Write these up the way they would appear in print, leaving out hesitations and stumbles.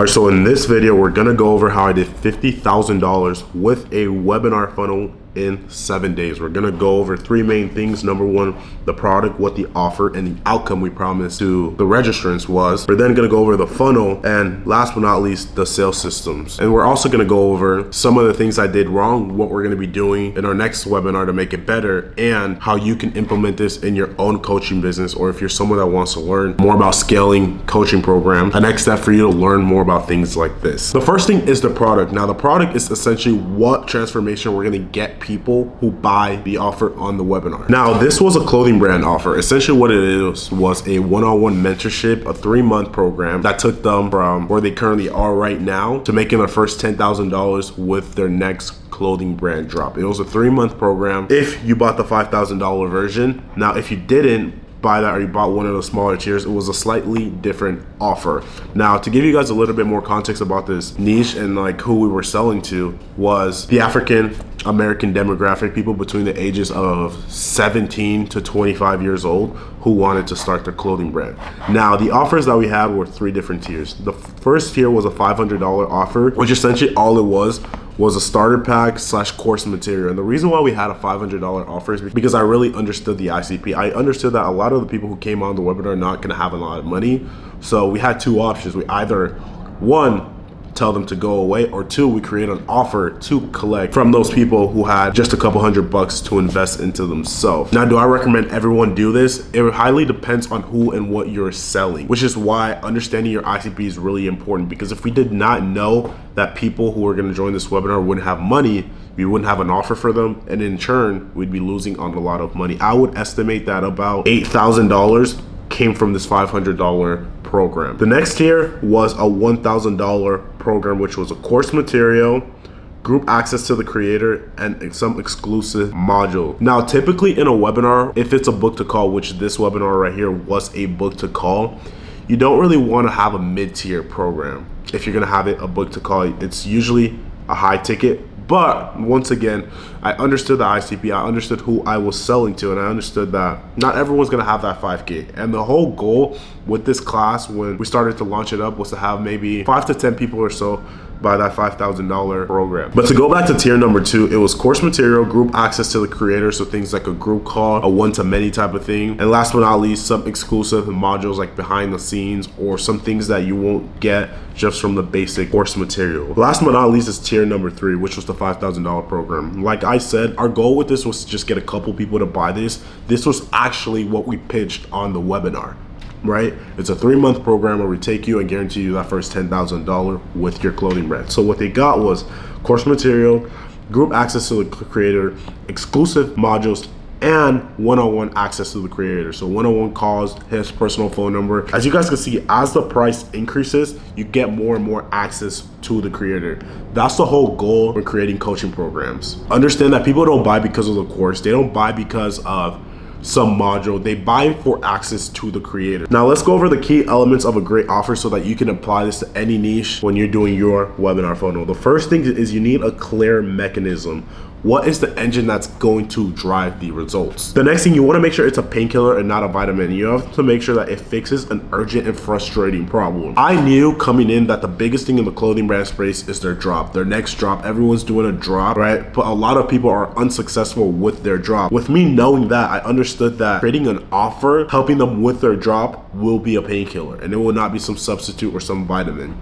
All right, so in this video, we're gonna go over how I did $50,000 with a webinar funnel in 7 days. We're gonna go over three main things. Number one, the product, what the offer and the outcome we promised to the registrants was. We're then gonna go over the funnel, and last but not least, the sales systems. And we're also gonna go over some of the things I did wrong, what we're gonna be doing in our next webinar to make it better, and how you can implement this in your own coaching business, or if you're someone that wants to learn more about scaling coaching programs, the next step for you to learn more about things like this. The first thing is the product. Now, the product is essentially what transformation we're gonna get people who buy the offer on the webinar. Now, this was a clothing brand offer. Essentially what it is was a one-on-one mentorship, a 3-month program that took them from where they currently are right now to making their first $10,000 with their next clothing brand drop. It was a 3-month program if you bought the $5,000 version. Now, if you didn't buy that, or you bought one of the smaller tiers, it was a slightly different offer. Now, to give you guys a little bit more context about this niche and like who we were selling to, was the African American demographic, people between the ages of 17 to 25 years old who wanted to start their clothing brand. Now, the offers that we had were 3 different tiers. The first tier was a $500 offer, which essentially all it was a starter pack / course material. And the reason why we had a $500 offer is because I really understood the ICP. I understood that a lot of the people who came on the webinar are not gonna have a lot of money. So we had 2 options. We either, 1, tell them to go away, or 2, we create an offer to collect from those people who had just a couple $100 to invest into themselves. Now, do I recommend everyone do this? It highly depends on who and what you're selling, which is why understanding your ICP is really important, because if we did not know that people who are going to join this webinar wouldn't have money, we wouldn't have an offer for them, and in turn, we'd be losing on a lot of money. I would estimate that about $8,000 came from this $500 program. The next tier was a $1,000 program, which was a course material, group access to the creator, and some exclusive module. Now, typically in a webinar, if it's a book to call, which this webinar right here was a book to call, you don't really want to have a mid-tier program. If you're gonna have it a book to call, it's usually a high ticket. But once again, I understood the ICP, I understood who I was selling to, and I understood that not everyone's gonna have that 5K. And the whole goal with this class, when we started to launch it up, was to have maybe 5 to 10 people or so buy that $5,000 program. But to go back to tier number 2, it was course material, group access to the creator, so things like a group call, a one-to-many type of thing, and last but not least, some exclusive modules like behind the scenes, or some things that you won't get just from the basic course material. Last but not least is tier number 3, which was the $5,000 program. Like I said, our goal with this was to just get a couple people to buy this. This was actually what we pitched on the webinar. Right? It's a 3-month program where we take you and guarantee you that first $10,000 with your clothing brand. So what they got was course material, group access to the creator, exclusive modules, and one-on-one access to the creator. So one-on-one calls, his personal phone number. As you guys can see, as the price increases, you get more and more access to the creator. That's the whole goal when creating coaching programs. Understand that people don't buy because of the course. They don't buy because of some module, they buy for access to the creator. Now, let's go over the key elements of a great offer so that you can apply this to any niche when you're doing your webinar funnel. The first thing is you need a clear mechanism. What is the engine that's going to drive the results? The next thing, you want to make sure it's a painkiller and not a vitamin. You have to make sure that it fixes an urgent and frustrating problem. I knew coming in that the biggest thing in the clothing brand space is their drop, their next drop. Everyone's doing a drop, right? But a lot of people are unsuccessful with their drop. With me knowing that, I understood that creating an offer, helping them with their drop, will be a painkiller, and it will not be some substitute or some vitamin.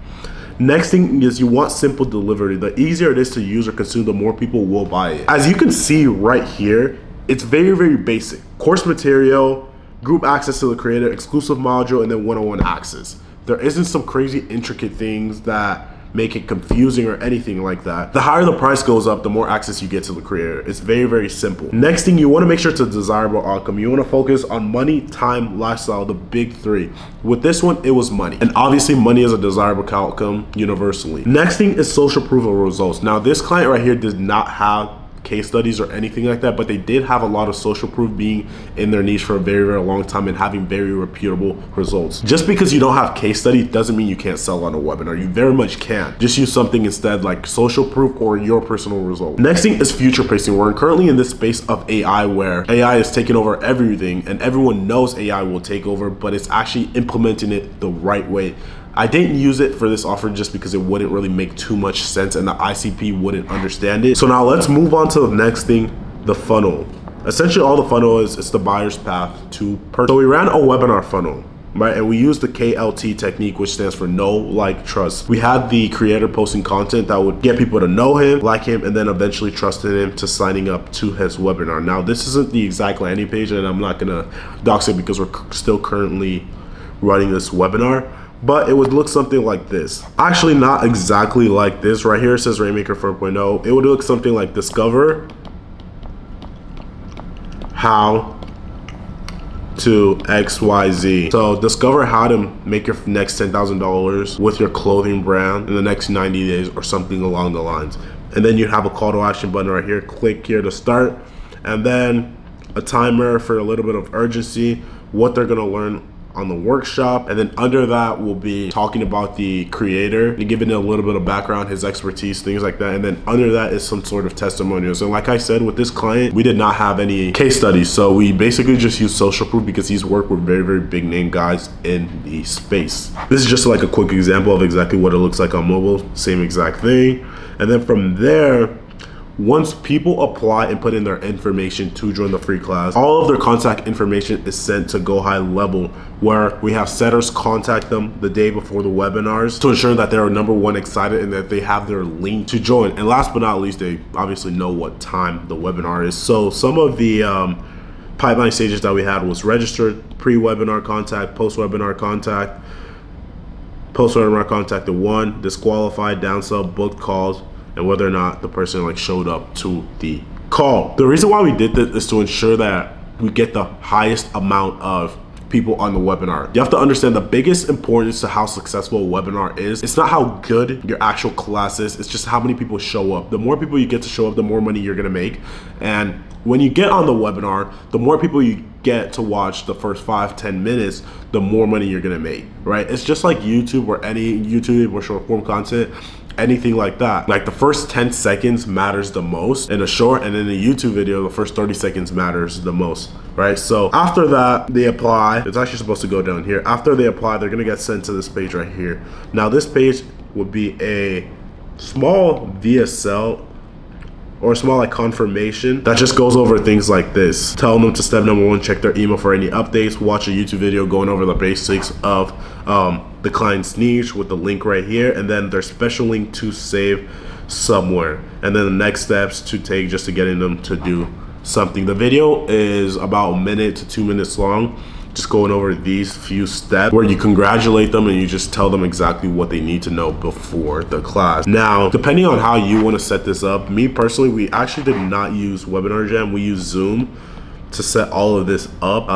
Next thing is you want simple delivery. The easier it is to use or consume, the more people will buy it. As you can see right here, it's very, very basic. Course material, group access to the creator, exclusive module, and then one-on-one access. There isn't some crazy intricate things that make it confusing or anything like that. The higher the price goes up, the more access you get to the creator. It's very, very simple. Next thing, you want to make sure it's a desirable outcome. You want to focus on money, time, lifestyle, the big 3. With this one, it was money. And obviously money is a desirable outcome universally. Next thing is social proof of results. Now, this client right here did not have case studies or anything like that, but they did have a lot of social proof, being in their niche for a very, very long time and having very reputable results. Just because you don't have case study doesn't mean you can't sell on a webinar. You very much can. Just use something instead like social proof or your personal result. Next thing is future pacing. We're currently in this space of AI where AI is taking over everything, and everyone knows AI will take over, but it's actually implementing it the right way. I didn't use it for this offer just because it wouldn't really make too much sense and the ICP wouldn't understand it. So now let's move on to the next thing, the funnel. Essentially all the funnel is, it's the buyer's path to purchase. So we ran a webinar funnel, right? And we used the KLT technique, which stands for know, like, trust. We had the creator posting content that would get people to know him, like him, and then eventually trusting him to signing up to his webinar. Now, this isn't the exact landing page, and I'm not gonna dox it because we're still currently running this webinar, but it would look something like this. Actually, not exactly like this. Right here it says Rainmaker 4.0. It would look something like discover how to XYZ. So discover how to make your next $10,000 with your clothing brand in the next 90 days or something along the lines. And then you have a call to action button right here. Click here to start. And then a timer for a little bit of urgency, what they're gonna learn on the workshop. And then under that will be talking about the creator and giving it a little bit of background, his expertise, things like that. And then under that is some sort of testimonials. And like I said, with this client, we did not have any case studies. So we basically just used social proof because he's worked with very, very big name guys in the space. This is just like a quick example of exactly what it looks like on mobile, same exact thing. And then from there, once people apply and put in their information to join the free class, all of their contact information is sent to Go High Level, where we have setters contact them the day before the webinars to ensure that they're number one excited and that they have their link to join. And last but not least, they obviously know what time the webinar is. So some of the pipeline stages that we had was registered, pre-webinar contact, post-webinar contact, post-webinar contact to one, disqualified, downsell, booked calls, and whether or not the person like showed up to the call. The reason why we did this is to ensure that we get the highest amount of people on the webinar. You have to understand the biggest importance to how successful a webinar is. It's not how good your actual class is, it's just how many people show up. The more people you get to show up, the more money you're gonna make. And when you get on the webinar, the more people you get to watch the first 5-10 minutes, the more money you're gonna make, right? It's just like YouTube or any YouTube or short form content, anything like that. Like the first 10 seconds matters the most in a short, and in a YouTube video, the first 30 seconds matters the most, right? So after that, they apply. It's actually supposed to go down here. After they apply, they're gonna get sent to this page right here. Now this page would be a small VSL or a small like confirmation that just goes over things like this, telling them to step number one, check their email for any updates, watch a YouTube video going over the basics of the client's niche with the link right here, and then their special link to save somewhere, and then the next steps to take just to getting them to do something. The video is about 1 minute to 2 minutes long, just going over these few steps where you congratulate them and you just tell them exactly what they need to know before the class. Now, depending on how you want to set this up, me personally, we actually did not use Webinar Jam. We use Zoom to set all of this up.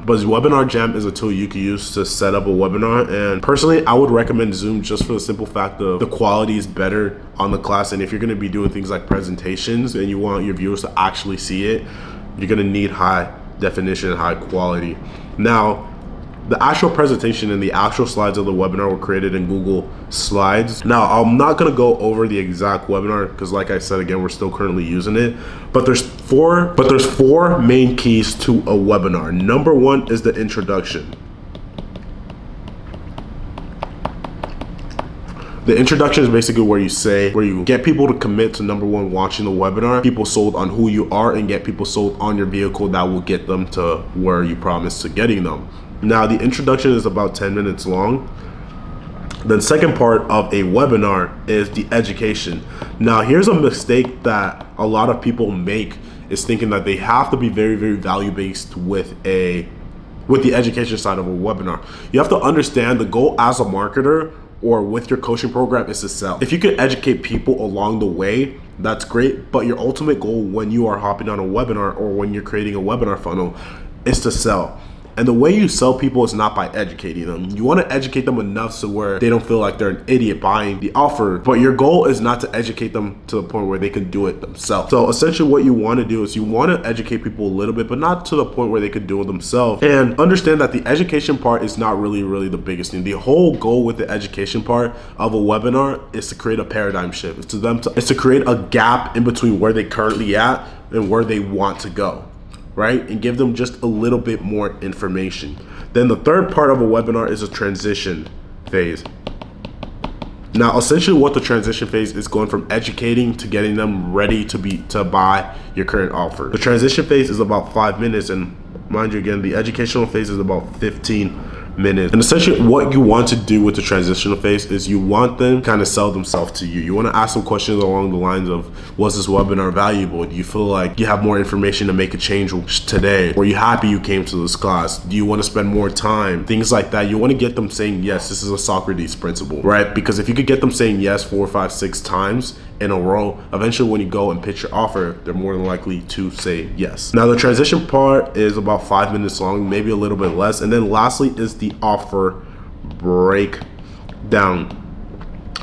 But Webinar Jam is a tool you can use to set up a webinar. And personally, I would recommend Zoom just for the simple fact of the quality is better on the class. And if you're gonna be doing things like presentations and you want your viewers to actually see it, you're gonna need high definition, high quality. Now, the actual presentation and the actual slides of the webinar were created in Google Slides. Now, I'm not gonna go over the exact webinar because like I said, again, we're still currently using it, but there's four main keys to a webinar. Number one is the introduction. The introduction is basically where you get people to commit to number one, watching the webinar, people sold on who you are, and get people sold on your vehicle that will get them to where you promised to getting them. Now, the introduction is about 10 minutes long. The second part of a webinar is the education. Now, here's a mistake that a lot of people make, is thinking that they have to be very, very value-based with the education side of a webinar. You have to understand the goal as a marketer or with your coaching program is to sell. If you can educate people along the way, that's great, but your ultimate goal when you are hopping on a webinar or when you're creating a webinar funnel is to sell. And the way you sell people is not by educating them. You want to educate them enough so where they don't feel like they're an idiot buying the offer, but your goal is not to educate them to the point where they can do it themselves. So essentially what you want to do is you want to educate people a little bit, but not to the point where they could do it themselves. And understand that the education part is not really the biggest thing. The whole goal with the education part of a webinar is to create a paradigm shift. It's to create a gap in between where they currently at and where they want to go, right? And give them just a little bit more information. Then the third part of a webinar is a transition phase. Now, essentially what the transition phase is going from educating to getting them ready to buy your current offer. The transition phase is about 5 minutes, and mind you, again, the educational phase is about 15 minutes. And essentially what you want to do with the transitional phase is you want them to kind of sell themselves to you. You want to ask them questions along the lines of, was this webinar valuable? Do you feel like you have more information to make a change today? Were you happy you came to this class? Do you want to spend more time? Things like that. You want to get them saying yes. This is a Socrates principle, right? Because if you could get them saying yes 4, 5, 6 times in a row, eventually when you go and pitch your offer, they're more than likely to say yes. Now the transition part is about 5 minutes long, maybe a little bit less. And then lastly is the offer breakdown.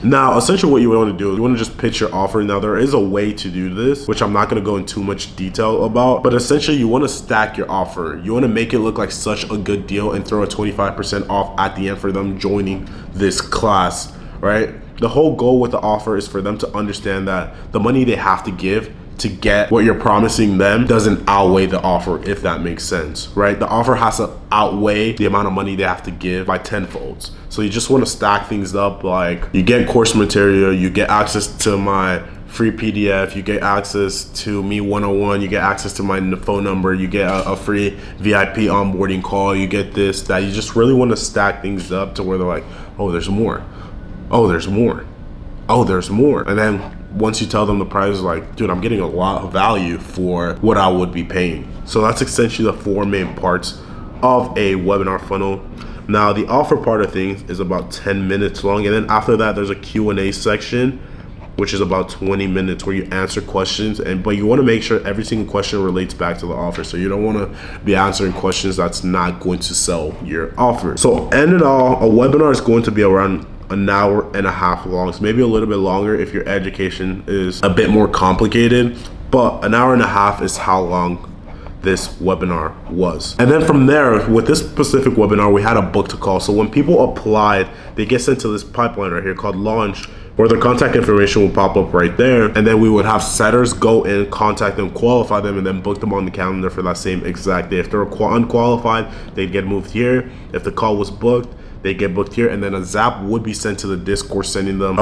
Now, essentially what you want to do is you want to just pitch your offer. Now, there is a way to do this, which I'm not going to go into too much detail about, but essentially you want to stack your offer. You want to make it look like such a good deal and throw a 25% off at the end for them joining this class, right? The whole goal with the offer is for them to understand that the money they have to give to get what you're promising them doesn't outweigh the offer, if that makes sense, right? The offer has to outweigh the amount of money they have to give by tenfolds. So you just want to stack things up, like you get course material, you get access to my free PDF, you get access to me 101, you get access to my phone number, you get a free VIP onboarding call, you get this, that. You just really want to stack things up to where they're like, oh, there's more. Oh, there's more. Oh, there's more. And then once you tell them the price, like, dude, I'm getting a lot of value for what I would be paying. So that's essentially the 4 main parts of a webinar funnel. Now, the offer part of things is about 10 minutes long. And then after that, there's a Q&A section, which is about 20 minutes where you answer questions. But you want to make sure every single question relates back to the offer. So you don't want to be answering questions that's not going to sell your offer. So end it all, a webinar is going to be around an hour and a half long, so maybe a little bit longer if your education is a bit more complicated, but an hour and a half is how long this webinar was. And then from there, with this specific webinar, we had a book to call. So when people applied, they get sent to this pipeline right here called Launch, where their contact information will pop up right there. And then we would have setters go in, contact them, qualify them, and then book them on the calendar for that same exact day. If they're unqualified, they'd get moved here. If the call was booked, they get booked here, and then a zap would be sent to the Discord, sending them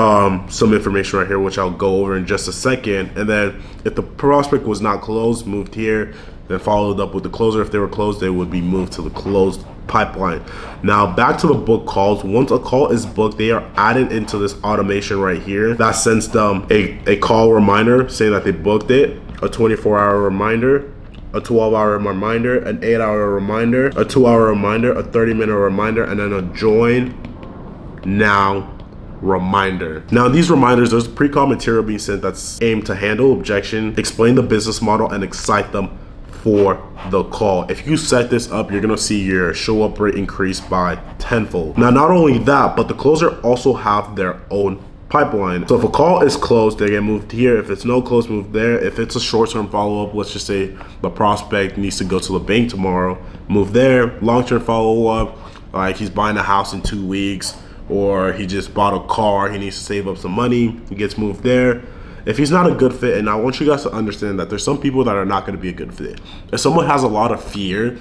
some information right here, which I'll go over in just a second. And then if the prospect was not closed, moved here, then followed up with the closer. If they were closed, they would be moved to the closed pipeline. Now back to the book calls. Once a call is booked, they are added into this automation right here that sends them a call reminder saying that they booked it, a 24-hour reminder, a 12-hour reminder, an 8-hour reminder, a 2-hour reminder, a 30-minute reminder, and then a join now reminder. Now these reminders, there's pre-call material being sent that's aimed to handle objection, explain the business model, and excite them for the call. If you set this up, you're gonna see your show up rate increase by tenfold. Now, not only that, but the closer also have their own pipeline. So if a call is closed, they get moved here. If it's no close, move there. If it's a short-term follow-up, let's just say the prospect needs to go to the bank tomorrow, move there. Long-term follow-up, like he's buying a house in 2 weeks, or he just bought a car, he needs to save up some money, he gets moved there. If he's not a good fit, and I want you guys to understand that there's some people that are not going to be a good fit. If someone has a lot of fear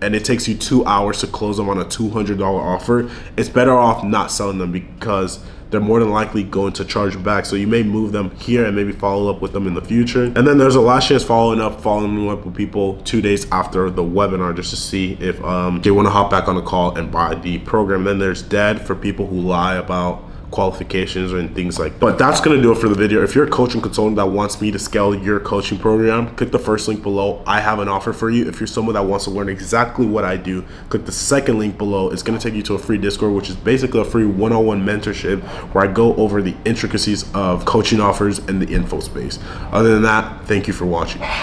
and it takes you 2 hours to close them on a $200 offer, it's better off not selling them, because they're more than likely going to charge back. So you may move them here and maybe follow up with them in the future. And then there's a last chance following up with people 2 days after the webinar, just to see if they want to hop back on a call and buy the program. Then there's dead for people who lie about qualifications and things like that. But that's gonna do it for the video. If you're a coaching consultant that wants me to scale your coaching program, click the first link below. I have an offer for you. If you're someone that wants to learn exactly what I do, click the second link below. It's gonna take you to a free Discord, which is basically a free one-on-one mentorship where I go over the intricacies of coaching offers in the info space. Other than that, thank you for watching.